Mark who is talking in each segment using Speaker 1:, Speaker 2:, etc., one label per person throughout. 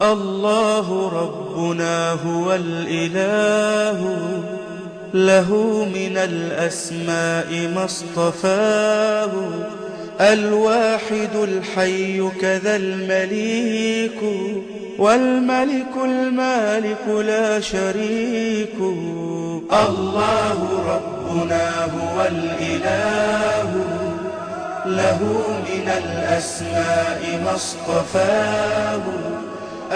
Speaker 1: الله ربنا هو الإله له من الأسماء ما اصطفاه الواحد الحي كذا المليك والملك المالك لا شريك الله ربنا هو الإله له من الأسماء ما اصطفاه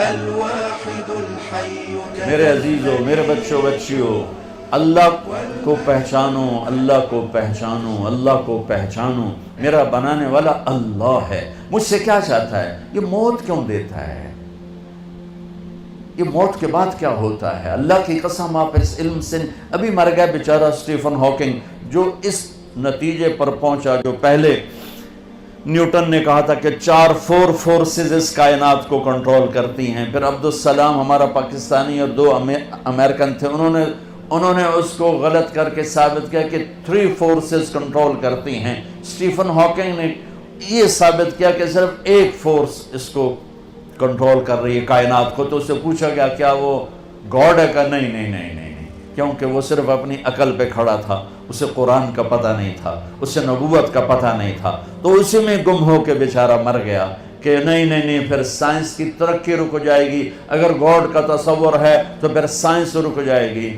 Speaker 1: الواحد الحي
Speaker 2: میرے عزیزوں، میرے بچیوں، اللہ کو پہچانو، اللہ کو پہچانو، اللہ کو پہچانو۔ میرا بنانے والا اللہ ہے۔ مجھ سے کیا چاہتا ہے؟ یہ موت کیوں دیتا ہے؟ یہ موت کے بعد کیا ہوتا ہے؟ اللہ کی قسم، آپ اس علم سے ابھی مر گیا بیچارہ اسٹیفن ہاکنگ، جو اس نتیجے پر پہنچا جو پہلے نیوٹن نے کہا تھا کہ 4 فورسز اس کائنات کو کنٹرول کرتی ہیں۔ پھر عبدالسلام ہمارا پاکستانی اور 2 امریکن تھے، انہوں نے اس کو غلط کر کے ثابت کیا کہ 3 فورسز کنٹرول کرتی ہیں۔ اسٹیفن ہاکنگ نے یہ ثابت کیا کہ صرف 1 فورس اس کو کنٹرول کر رہی ہے کائنات کو۔ تو اس سے پوچھا گیا کیا وہ گاڈ ہے؟ کہ نہیں، کیونکہ وہ صرف اپنی عقل پہ کھڑا تھا، اسے قرآن کا پتہ نہیں تھا، اسے نبوت کا پتہ نہیں تھا، تو اسی میں گم ہو کے بیچارہ مر گیا کہ نہیں، پھر سائنس کی ترقی رک جائے گی، اگر گاڈ کا تصور ہے تو پھر سائنس رک جائے گی۔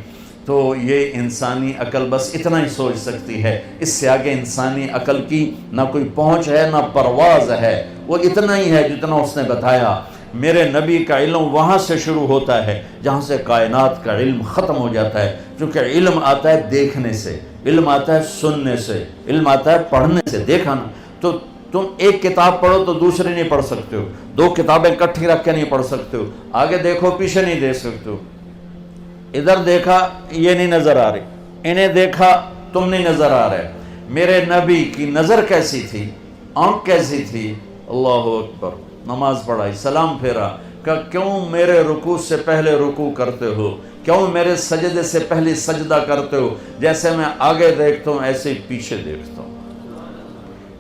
Speaker 2: تو یہ انسانی عقل بس اتنا ہی سوچ سکتی ہے، اس سے آگے انسانی عقل کی نہ کوئی پہنچ ہے نہ پرواز ہے، وہ اتنا ہی ہے جتنا اس نے بتایا۔ میرے نبی کا علم وہاں سے شروع ہوتا ہے جہاں سے کائنات کا علم ختم ہو جاتا ہے، کیونکہ علم آتا ہے دیکھنے سے، علم آتا ہے سننے سے، علم آتا ہے پڑھنے سے۔ دیکھا نا، تو تم ایک کتاب پڑھو تو دوسری نہیں پڑھ سکتے ہو، 2 کتابیں اکٹھی رکھ کے نہیں پڑھ سکتے ہو، آگے دیکھو پیچھے نہیں دیکھ سکتے ہو، ادھر دیکھا یہ نہیں نظر آ رہی، انہیں دیکھا تم نہیں نظر آ رہے۔ میرے نبی کی نظر کیسی تھی، آنکھ کیسی تھی؟ اللہ اکبر، نماز پڑھائی، سلام پھیرا کہ کیوں میرے رکوع سے پہلے رکوع کرتے ہو، کیوں میرے سجدے سے پہلے سجدہ کرتے ہو، جیسے میں آگے دیکھتا ہوں ایسے ہی پیچھے دیکھتا ہوں۔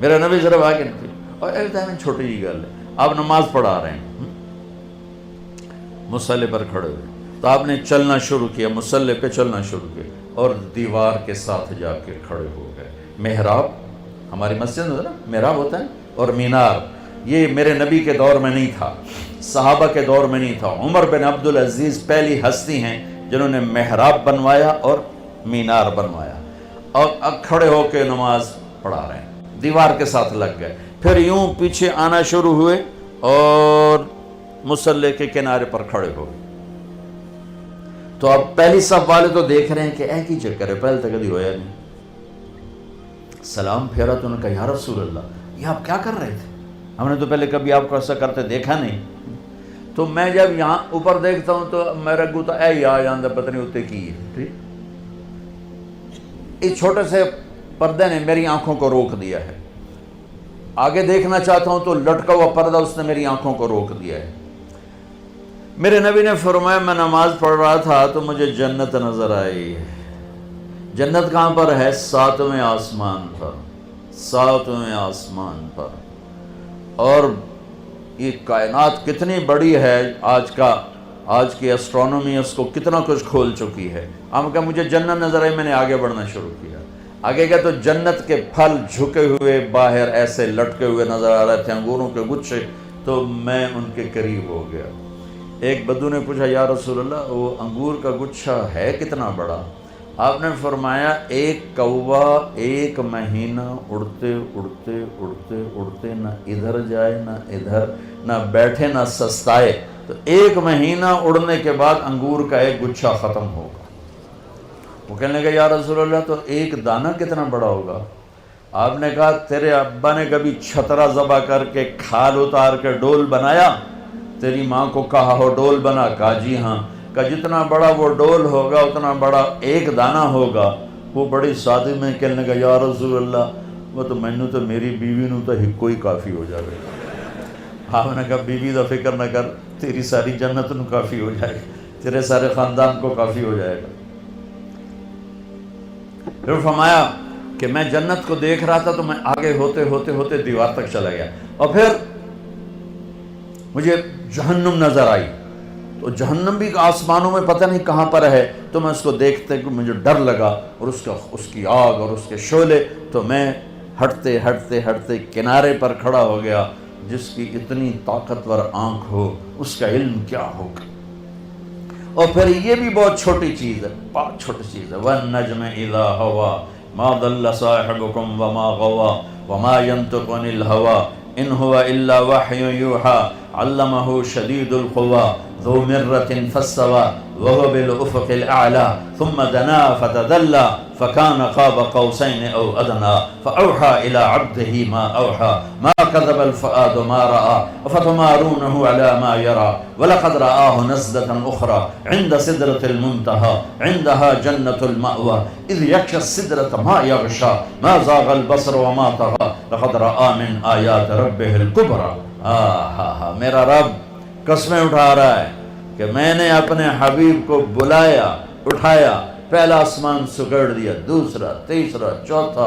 Speaker 2: میرے نبی ضرور آگے نہیں تھے۔ اور ایک دائم چھوٹی جی گل ہے، آپ نماز پڑھا رہے ہیں، مصلی پر کھڑے ہوئے، تو آپ نے چلنا شروع کیا، مصلی پہ چلنا شروع کیا اور دیوار کے ساتھ جا کے کھڑے ہو گئے۔ محراب ہماری مسجد میں نا محراب ہوتا ہے اور مینار، یہ میرے نبی کے دور میں نہیں تھا، صحابہ کے دور میں نہیں تھا۔ عمر بن عبدالعزیز پہلی ہستی ہیں جنہوں نے محراب بنوایا اور مینار بنوایا، اور اب کھڑے ہو کے نماز پڑھا رہے ہیں، دیوار کے ساتھ لگ گئے، پھر یوں پیچھے آنا شروع ہوئے اور مصلی کے کنارے پر کھڑے ہو گئے۔ تو اب پہلی صف والے تو دیکھ رہے ہیں کہ ایک ہی چکر ہے، پہلے تک کبھی ہویا نہیں۔ سلام پھیرا تو انہوں نے کہا یا رسول اللہ، یہ آپ کیا کر رہے تھے؟ ہم نے تو پہلے کبھی آپ کو ایسا کرتے دیکھا نہیں۔ تو میں جب یہاں اوپر دیکھتا ہوں تو میرا گوتا اے یا جاندہ پتہ نہیں ہوتے کی ہے، ٹھیک؟ اس چھوٹے سے پردے نے میری آنکھوں کو روک دیا ہے، آگے دیکھنا چاہتا ہوں تو لٹکا ہوا پردہ اس نے میری آنکھوں کو روک دیا ہے۔ میرے نبی نے فرمایا میں نماز پڑھ رہا تھا تو مجھے جنت نظر آئی۔ جنت کہاں پر ہے؟ 7ویں آسمان پر، 7ویں آسمان پر۔ اور یہ کائنات کتنی بڑی ہے، آج کی اسٹرونومی اس کو کتنا کچھ کھول چکی ہے۔ ہم کہا مجھے جنت نظر آئی، میں نے آگے بڑھنا شروع کیا، آگے گیا تو جنت کے پھل جھکے ہوئے باہر ایسے لٹکے ہوئے نظر آ رہے تھے، انگوروں کے گچھے، تو میں ان کے قریب ہو گیا۔ ایک بدو نے پوچھا یا رسول اللہ وہ انگور کا گچھا ہے کتنا بڑا؟ آپ نے فرمایا ایک کوا 1 مہینہ اڑتے اڑتے اڑتے اڑتے نہ ادھر جائے نہ ادھر، نہ بیٹھے نہ سستائے، تو 1 مہینہ اڑنے کے بعد انگور کا ایک گچھا ختم ہوگا۔ وہ کہنے لگا یا رسول اللہ تو ایک دانہ کتنا بڑا ہوگا؟ آپ نے کہا تیرے ابا نے کبھی چھترا ذبح کر کے کھال اتار کے ڈول بنایا؟ تیری ماں کو کہا ہو ڈول بنا؟ کہا جی ہاں۔ کہ جتنا بڑا وہ ڈول ہوگا اتنا بڑا ایک دانہ ہوگا۔ وہ بڑی سادی میں کہنے لگا یا رسول اللہ وہ تو مینو تو میری بیوی نو تو ہکو ہی کافی ہو جائے گا۔ آپ نے کہا بیوی دا فکر نہ کر، تیری ساری جنت نو کافی ہو جائے گا، تیرے سارے خاندان کو کافی ہو جائے گا۔ پھر فرمایا کہ میں جنت کو دیکھ رہا تھا تو میں آگے ہوتے ہوتے ہوتے دیوار تک چلا گیا، اور پھر مجھے جہنم نظر آئی، تو جہنم بھی آسمانوں میں پتہ نہیں کہاں پر ہے، تو میں اس کو دیکھتے کہ مجھے ڈر لگا، اور اس کی آگ اور اس کے شعلے، تو میں ہٹتے ہٹتے ہٹتے کنارے پر کھڑا ہو گیا۔ جس کی اتنی طاقتور آنکھ ہو اس کا علم کیا ہوگا۔ اور پھر یہ بھی بہت چھوٹی چیز ہے، بہت چھوٹی چیز ہے، وَالنَّجْمِ إِذَا هَوَى مَا ضَلَّ صَاحِبُكُمْ وَمَا غَوَى وَمَا يَنطِقُ عَنِ الْهَوَى إِنْ هُوَ إِلَّا وَحْيٌ يُوحَى عَلَّمَهُ شَدِيدُ الْقُوَى ذُو مِرَّةٍ فَاسْتَوَى وَهُوَ بِالْأُفُقِ الْأَعْلَى ثُمَّ دَنَا فَتَدَلَّى فَكَانَ قَابَ قَوْسَيْنِ أَوْ أَدْنَى فَأَوْحَى إِلَى عَبْدِهِ مَا أَوْحَى مَا كَذَبَ الْفُؤَادُ مَا رَأَى أَفَتُمَارُونَهُ عَلَى مَا يَرَى وَلَقَدْ رَآهُ نَزْلَةً أُخْرَى عِندَ سِدْرَةِ الْمُنْتَهَى عِندَهَا جَنَّةُ الْمَأْوَى إِذْ يَغْشَى السِّدْرَةَ مَا يَغْشَى مَا زَاغَ الْبَصَرُ وَمَا طَغَى لَقَدْ رَآى مِنْ آيَاتِ رَبِّهِ الْكُبْرَى۔ میرا رب قسمیں اٹھا رہا ہے کہ میں نے اپنے حبیب کو بلایا، اٹھایا، پہلا آسمان سکڑ دیا، دوسرا، تیسرا، چوتھا،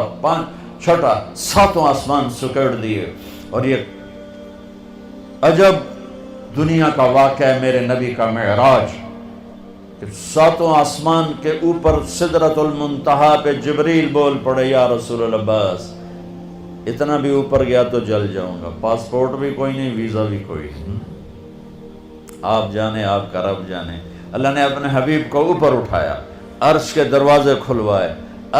Speaker 2: چھٹا، ساتوں آسمان سکڑ دیے۔ اور یہ عجب دنیا کا واقعہ ہے میرے نبی کا معراج، کہ ساتوں آسمان کے اوپر سدرۃ المنتہا پہ جبریل بول پڑے، یا رسول اللہ بس اتنا بھی اوپر گیا تو جل جاؤں گا، پاسپورٹ بھی کوئی نہیں، ویزا بھی کوئی نہیں، آپ جانے، آپ کا رب جانے۔ اللہ نے اپنے حبیب کو اوپر اٹھایا، عرش کے دروازے کھلوائے،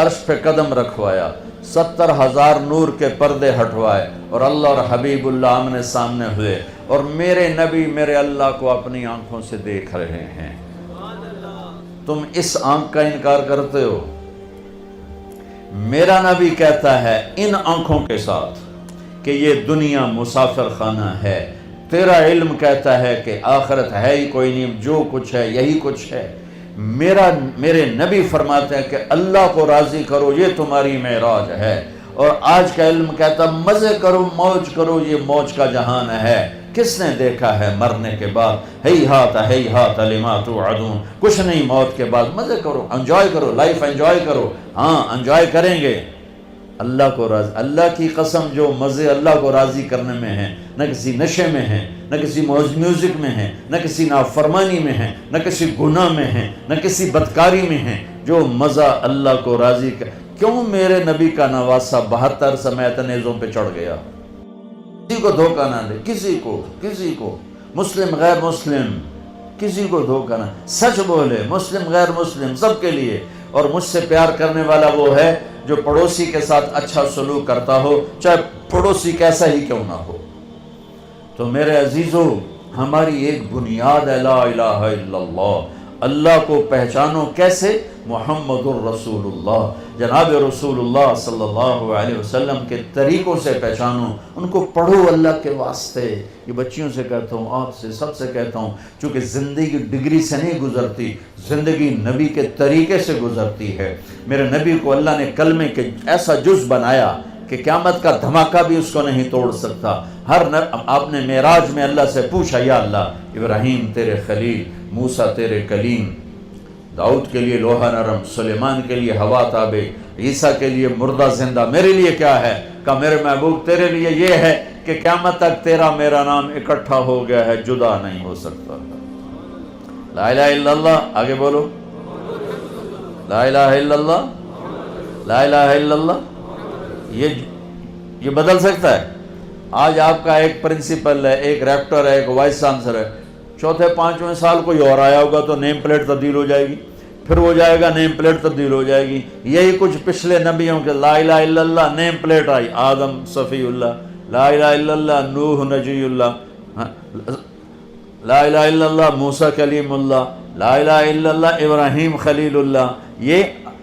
Speaker 2: عرش پہ قدم رکھوایا، 70,000 نور کے پردے ہٹوائے، اور اللہ اور حبیب اللہ آمنے سامنے ہوئے، اور میرے نبی میرے اللہ کو اپنی آنکھوں سے دیکھ رہے ہیں۔ تم اس آنکھ کا انکار کرتے ہو؟ میرا نبی کہتا ہے ان آنکھوں کے ساتھ کہ یہ دنیا مسافر خانہ ہے، تیرا علم کہتا ہے کہ آخرت ہے ہی کوئی نہیں، جو کچھ ہے یہی کچھ ہے۔ میرے نبی فرماتے ہیں کہ اللہ کو راضی کرو، یہ تمہاری معراج ہے، اور آج کا علم کہتا مزے کرو، موج کرو، یہ موج کا جہان ہے۔ کس نے دیکھا ہے مرنے کے بعد ہیہات لما توعدون، کچھ نہیں موت کے بعد، مزے کرو، انجوائے کرو، لائف انجوائے کرو۔ ہاں انجوائے کریں گے، اللہ کو راضی، اللہ کی قسم جو مزے اللہ کو راضی کرنے میں ہیں، نہ کسی نشے میں ہیں، نہ کسی میوزک میں ہیں، نہ کسی نافرمانی میں ہیں، نہ کسی گناہ میں ہیں، نہ کسی بدکاری میں ہیں، جو مزہ اللہ کو راضی کر۔ کیوں میرے نبی کا نواسہ 72 سمیت نیزوں پہ چڑھ گیا؟ کسی کو دھوکہ نہ دے، کسی کو مسلم غیر مسلم کسی کو دھوکہ نہ، سچ بولے، مسلم غیر مسلم سب کے لیے۔ اور مجھ سے پیار کرنے والا وہ ہے جو پڑوسی کے ساتھ اچھا سلوک کرتا ہو، چاہے پڑوسی کیسا ہی کیوں نہ ہو۔ تو میرے عزیزو، ہماری ایک بنیاد ہے لا الہ الا اللہ۔ اللہ کو پہچانو کیسے؟ محمد الرسول اللہ، جناب رسول اللہ صلی اللہ علیہ وسلم کے طریقوں سے پہچانو، ان کو پڑھو اللہ کے واسطے۔ یہ بچیوں سے کہتا ہوں، آپ سے، سب سے کہتا ہوں، چونکہ زندگی ڈگری سے نہیں گزرتی، زندگی نبی کے طریقے سے گزرتی ہے۔ میرے نبی کو اللہ نے کلمے کے ایسا جز بنایا کہ قیامت کا دھماکہ بھی اس کو نہیں توڑ سکتا۔ آپ نے معراج میں اللہ سے پوچھا، یا اللہ، ابراہیم تیرے خلیل، موسیٰ تیرے کلیم، داؤد کے لیے لوہا نرم، سلیمان کے لیے ہوا تابع، عیسیٰ کے لیے مردہ زندہ، میرے لیے کیا ہے؟ کہ میرے محبوب تیرے لیے یہ ہے کہ قیامت تک تیرا میرا نام اکٹھا ہو گیا ہے، جدا نہیں ہو سکتا۔ لا الہ الا اللہ، آگے بولو، لا الہ الا اللہ، لا الہ الا اللہ۔ یہ بدل سکتا ہے؟ آج آپ کا ایک پرنسپل ہے، ایک ریکٹر ہے، ایک وائس چانسلر ہے، چوتھے 5ویں سال کوئی اور آیا ہوگا تو نیم پلیٹ تبدیل ہو جائے گی، پھر وہ جائے گا نیم پلیٹ تبدیل ہو جائے گی۔ یہی کچھ پچھلے نبیوں کے، لا الہ الا اللہ نیم پلیٹ آئی، آدم صفی اللہ، لا الہ الا اللہ نوح نجی اللہ، لا الہ الا اللہ موسیٰ کلیم اللہ، لا الہ الا اللہ ابراہیم خلیل اللہ، یہ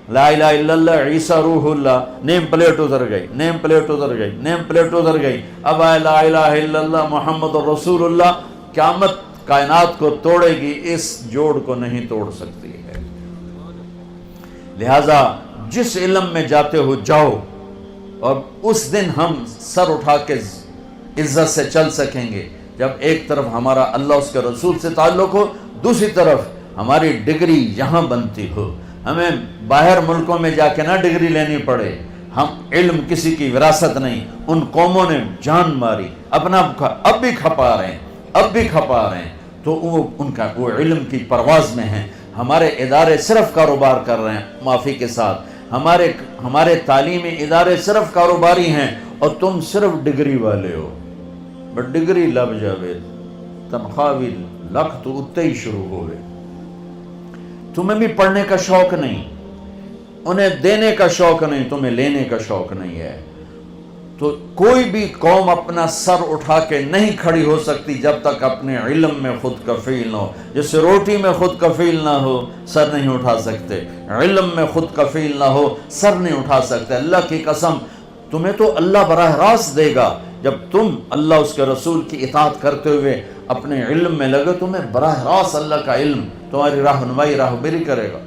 Speaker 2: لا الہ الا اللہ عیسیٰ روح اللہ، نیم پلیٹ ادھر گئی، نیم پلیٹ ادھر گئی، نیم پلیٹ ادھر گئی، اب آئے لا الہ الا اللہ محمد رسول اللہ۔ قیامت کائنات کو توڑے گی، اس جوڑ کو نہیں توڑ سکتی ہے۔ لہٰذا جس علم میں جاتے ہو جاؤ، اور اس دن ہم سر اٹھا کے عزت سے چل سکیں گے جب ایک طرف ہمارا اللہ اس کے رسول سے تعلق ہو، دوسری طرف ہماری ڈگری یہاں بنتی ہو، ہمیں باہر ملکوں میں جا کے نہ ڈگری لینی پڑے۔ ہم علم کسی کی وراثت نہیں، ان قوموں نے جان ماری، اپنا اب بھی کھپا رہے ہیں، اب بھی کھپا رہے ہیں، تو وہ علم کی پرواز میں ہیں۔ ہمارے ادارے صرف کاروبار کر رہے ہیں، معافی کے ساتھ ہمارے تعلیمی ادارے صرف کاروباری ہیں، اور تم صرف ڈگری والے ہو۔ بٹ ڈگری لب جاوے تنخواہ بھی لکھ تو اتنے ہی شروع ہوئے، تمہیں بھی پڑھنے کا شوق نہیں، انہیں دینے کا شوق نہیں، تمہیں لینے کا شوق نہیں ہے۔ تو کوئی بھی قوم اپنا سر اٹھا کے نہیں کھڑی ہو سکتی جب تک اپنے علم میں خود کفیل نہ ہو۔ جیسے روٹی میں خود کفیل نہ ہو سر نہیں اٹھا سکتے، علم میں خود کفیل نہ ہو سر نہیں اٹھا سکتے۔ اللہ کی قسم، تمہیں تو اللہ براہ راست دے گا جب تم اللہ اس کے رسول کی اطاعت کرتے ہوئے اپنے علم میں لگے، تمہیں براہ راست اللہ کا علم تمہاری راہنمائی راہبری کرے گا۔